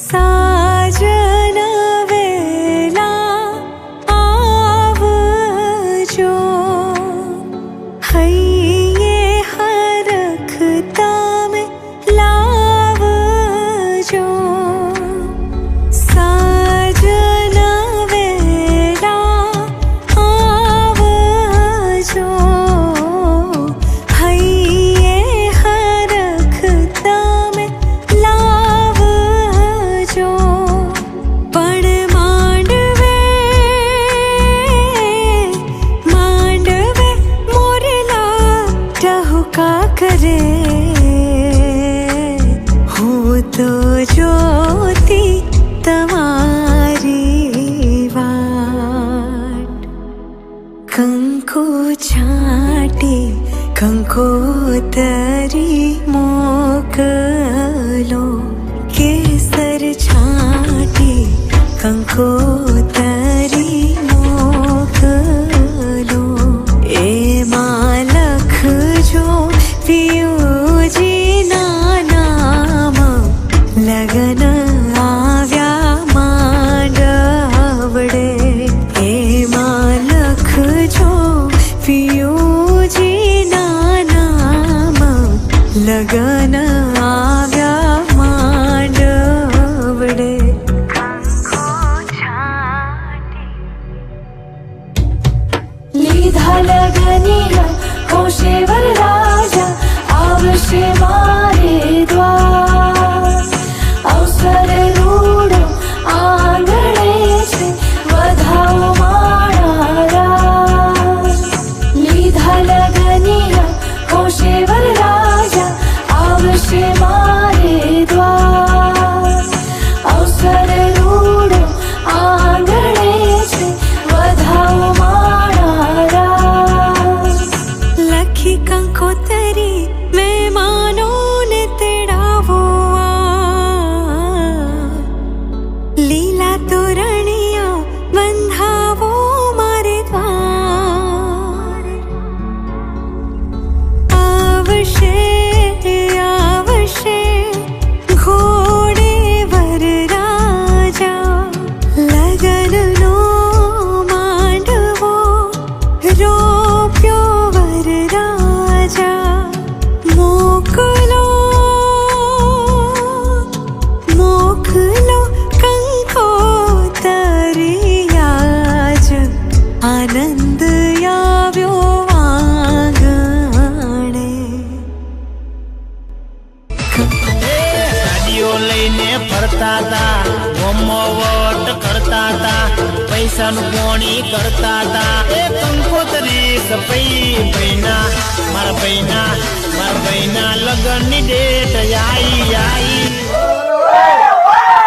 साजन वेला आवजो, हૈये हरखता में लावजो। साजन वेला आवजो, हૈये हरखता में लावजो। पण मांडवे मांडवे मोरला टहुका करे, હું તો જોતી તમારી વાટ। કંકુ છાંટી કંકોતરી મોકલો, કેસર છાંટી કંકોતરી મોકલો। એમાં લખજો પિયુજીના નામ, લગન આવ્યા માંડવડે। એમાં લખજો પિયુજીના નામ, લગન આવ્યા માંડવડે। લીધા લગનિયા હોશે વરરાજા, આવશે મારે દ્વાર। અવસર રૂડો આંગણે છે, વધાવો મારા રાજ। લીધા લગનિયા હોશે વરરાજા, આવશે મારે દ્વાર। અવસર રૂડો આંગણે છે, વધાવો મારા રાજ। લખી કંકોતરી મહેમાનોને તેડાવો આ, લીલા તોરણિયા બંધાવો મારે દ્વાર। આવશે આવશે ઘોડે વરરાજા, લગનનો માંડવો રોપ્યો વરરાજા। મોકલો મોકલો કંકોતરી આજ, આનંદ આવ્યો આંગણે। ગાડીઓ લઈને ફરતા તા, વટ કરતા તા, પૈસાનું પોણી કરતા તા। એ કંકોતરી સપઈ ભાઈના, મારા ભાઈના લગનની ડેટ આઈ આઈ।